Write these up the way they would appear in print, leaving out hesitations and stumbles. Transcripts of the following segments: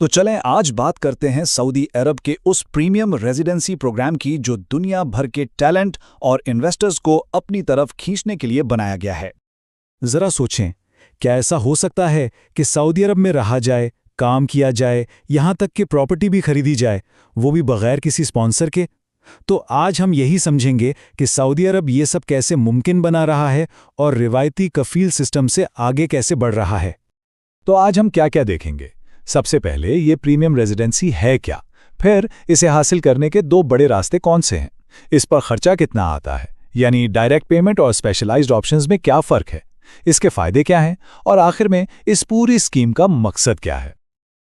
तो चलें आज बात करते हैं सऊदी अरब के उस प्रीमियम रेजिडेंसी प्रोग्राम की जो दुनिया भर के टैलेंट और इन्वेस्टर्स को अपनी तरफ खींचने के लिए बनाया गया है। जरा सोचें, क्या ऐसा हो सकता है कि सऊदी अरब में रहा जाए, काम किया जाए, यहाँ तक कि प्रॉपर्टी भी खरीदी जाए, वो भी बगैर किसी स्पॉन्सर के? तो आज हम यही समझेंगे कि सऊदी अरब ये सब कैसे मुमकिन बना रहा है और रिवायती कफील सिस्टम से आगे कैसे बढ़ रहा है। तो आज हम क्या क्या देखेंगे। सबसे पहले ये प्रीमियम रेजिडेंसी है क्या, फिर इसे हासिल करने के दो बड़े रास्ते कौन से हैं, इस पर खर्चा कितना आता है, यानी डायरेक्ट पेमेंट और स्पेशलाइज्ड ऑप्शंस में क्या फ़र्क है, इसके फ़ायदे क्या हैं, और आखिर में इस पूरी स्कीम का मकसद क्या है।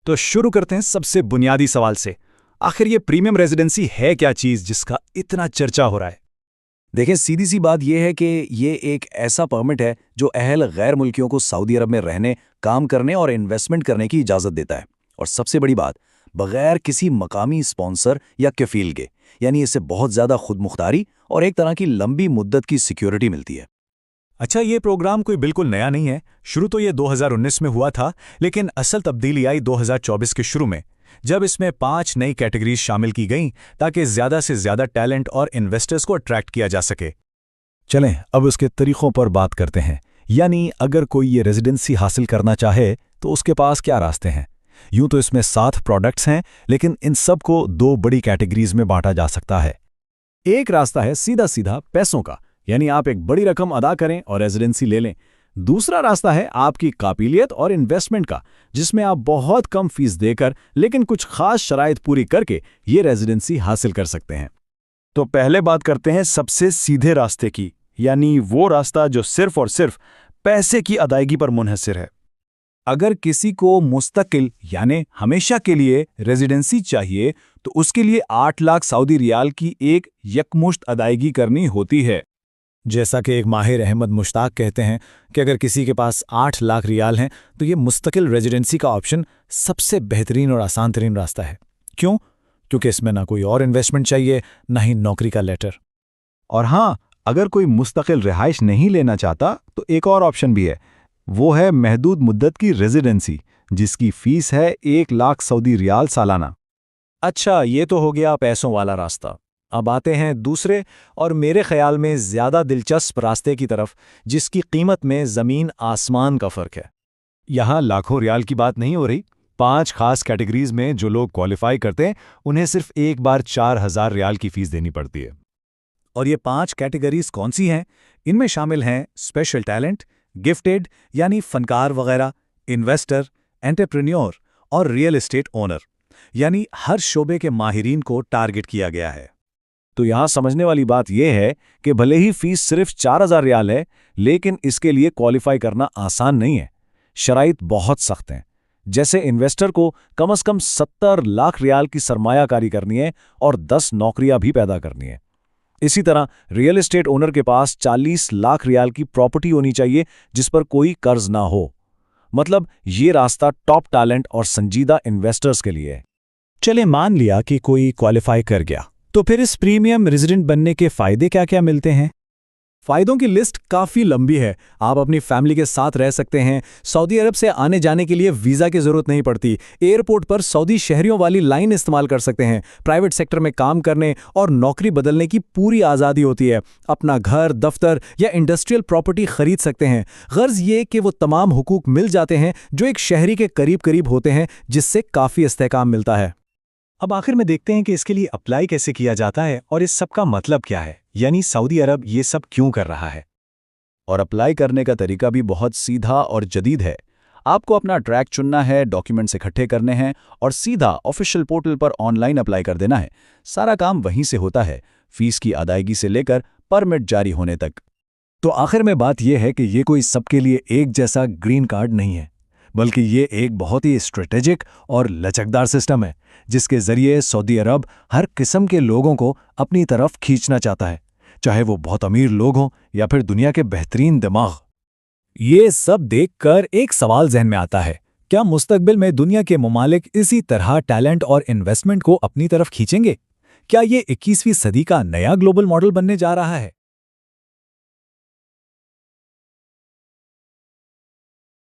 तो शुरू करते हैं सबसे बुनियादी सवाल से। आखिर ये प्रीमियम रेजिडेंसी है क्या चीज़ जिसका इतना चर्चा हो रहा है? देखें, सीधी सी बात यह है कि ये एक ऐसा परमिट है जो अहल गैर मुल्कियों को सऊदी अरब में रहने, काम करने और इन्वेस्टमेंट करने की इजाज़त देता है। और सबसे बड़ी बात, बगैर किसी मकामी स्पॉन्सर या कफील के, यानी इससे बहुत ज़्यादा खुदमुख्तारी और एक तरह की लंबी मुद्दत की सिक्योरिटी मिलती है। अच्छा, ये प्रोग्राम कोई बिल्कुल नया नहीं है। शुरू तो ये 2019 में हुआ था, लेकिन असल तब्दीली आई 2024 के शुरू में, जब इसमें 5 नई कैटेगरीज शामिल की गईं ताकि ज़्यादा से ज़्यादा टैलेंट और इन्वेस्टर्स को अट्रैक्ट किया जा सके। चलें अब उसके तरीक़ों पर बात करते हैं, यानी अगर कोई ये रेजिडेंसी हासिल करना चाहे तो उसके पास क्या रास्ते हैं। यूं तो इसमें 7 प्रोडक्ट्स हैं, लेकिन इन सब को 2 बड़ी कैटेगरीज में बांटा जा सकता है। एक रास्ता है सीधा सीधा पैसों का, यानी आप एक बड़ी रकम अदा करें और रेजिडेंसी ले लें। दूसरा रास्ता है आपकी काबिलियत और इन्वेस्टमेंट का, जिसमें आप बहुत कम फीस देकर लेकिन कुछ खास शराइत पूरी करके ये रेजिडेंसी हासिल कर सकते हैं। तो पहले बात करते हैं सबसे सीधे रास्ते की, यानी वो रास्ता जो सिर्फ और सिर्फ पैसे की अदायगी पर मुनहसर है। अगर किसी को मुस्तकिल यानी हमेशा के लिए रेजिडेंसी चाहिए तो उसके लिए 8 लाख सऊदी रियाल की एक यकमुश्त अदायगी करनी होती है। जैसा कि एक माहिर अहमद मुश्ताक कहते हैं कि अगर किसी के पास 8 लाख रियाल हैं तो ये मुस्तकिल रेजिडेंसी का ऑप्शन सबसे बेहतरीन और आसान तरीन रास्ता है। क्यों? क्योंकि इसमें ना कोई और इन्वेस्टमेंट चाहिए, ना ही नौकरी का लेटर। और हाँ, अगर कोई मुस्तकिल रिहाइश नहीं लेना चाहता तो एक और ऑप्शन भी है, वो है महदूद मुद्दत की रेजिडेंसी, जिसकी फीस है 1 लाख सऊदी रियाल सालाना। अच्छा, ये तो हो गया पैसों वाला रास्ता। अब आते हैं दूसरे और मेरे ख्याल में ज़्यादा दिलचस्प रास्ते की तरफ, जिसकी कीमत में ज़मीन आसमान का फ़र्क है। यहाँ लाखों रियाल की बात नहीं हो रही। 5 खास कैटेगरीज में जो लोग क्वालिफाई करते हैं उन्हें सिर्फ एक बार 4,000 रियाल की फीस देनी पड़ती है। और ये 5 कैटेगरीज कौन सी हैं? इनमें शामिल हैं स्पेशल टैलेंट, गिफ्टेड यानी फनकार वगैरह, इन्वेस्टर, एंटरप्रेन्योर और रियल एस्टेट ओनर, यानी हर शोबे के माहिरीन को टारगेट किया गया है। तो यहाँ समझने वाली बात यह है कि भले ही फीस सिर्फ 4,000 रियाल है, लेकिन इसके लिए क्वालिफाई करना आसान नहीं है। शराइत बहुत सख्त हैं। जैसे इन्वेस्टर को कम से कम 70 लाख रियाल की सरमायाकारी करनी है और 10 नौकरियां भी पैदा करनी है। इसी तरह रियल एस्टेट ओनर के पास 40 लाख रियाल की प्रॉपर्टी होनी चाहिए जिस पर कोई कर्ज ना हो। मतलब ये रास्ता टॉप टैलेंट और संजीदा इन्वेस्टर्स के लिए है। चले मान लिया कि कोई क्वालिफाई कर गया, तो फिर इस प्रीमियम रेजिडेंट बनने के फ़ायदे क्या क्या मिलते हैं? फ़ायदों की लिस्ट काफ़ी लंबी है। आप अपनी फैमिली के साथ रह सकते हैं। सऊदी अरब से आने जाने के लिए वीज़ा की ज़रूरत नहीं पड़ती। एयरपोर्ट पर सऊदी शहरियों वाली लाइन इस्तेमाल कर सकते हैं। प्राइवेट सेक्टर में काम करने और नौकरी बदलने की पूरी आज़ादी होती है। अपना घर, दफ्तर या इंडस्ट्रियल प्रॉपर्टी खरीद सकते हैं। गर्ज़ ये कि वो तमाम हुकूक मिल जाते हैं जो एक शहरी के करीब करीब होते हैं, जिससे काफ़ी इस्तेहकाम मिलता है। अब आखिर में देखते हैं कि इसके लिए अप्लाई कैसे किया जाता है और इस सब का मतलब क्या है, यानी सऊदी अरब ये सब क्यों कर रहा है। और अप्लाई करने का तरीका भी बहुत सीधा और जदीद है। आपको अपना ट्रैक चुनना है, डॉक्यूमेंट्स इकट्ठे करने हैं और सीधा ऑफिशियल पोर्टल पर ऑनलाइन अप्लाई कर देना है। सारा काम वहीं से होता है, फीस की अदायगी से लेकर परमिट जारी होने तक। तो आखिर में बात यह है कि ये कोई सबके लिए एक जैसा ग्रीन कार्ड नहीं है, बल्कि ये एक बहुत ही स्ट्रेटेजिक और लचकदार सिस्टम है जिसके ज़रिए सऊदी अरब हर किस्म के लोगों को अपनी तरफ खींचना चाहता है, चाहे वो बहुत अमीर लोग हों या फिर दुनिया के बेहतरीन दिमाग। ये सब देखकर एक सवाल जहन में आता है, क्या मुस्तकबिल में दुनिया के ममालिक इसी तरह टैलेंट और इन्वेस्टमेंट को अपनी तरफ खींचेंगे? क्या ये 21वीं सदी का नया ग्लोबल मॉडल बनने जा रहा है?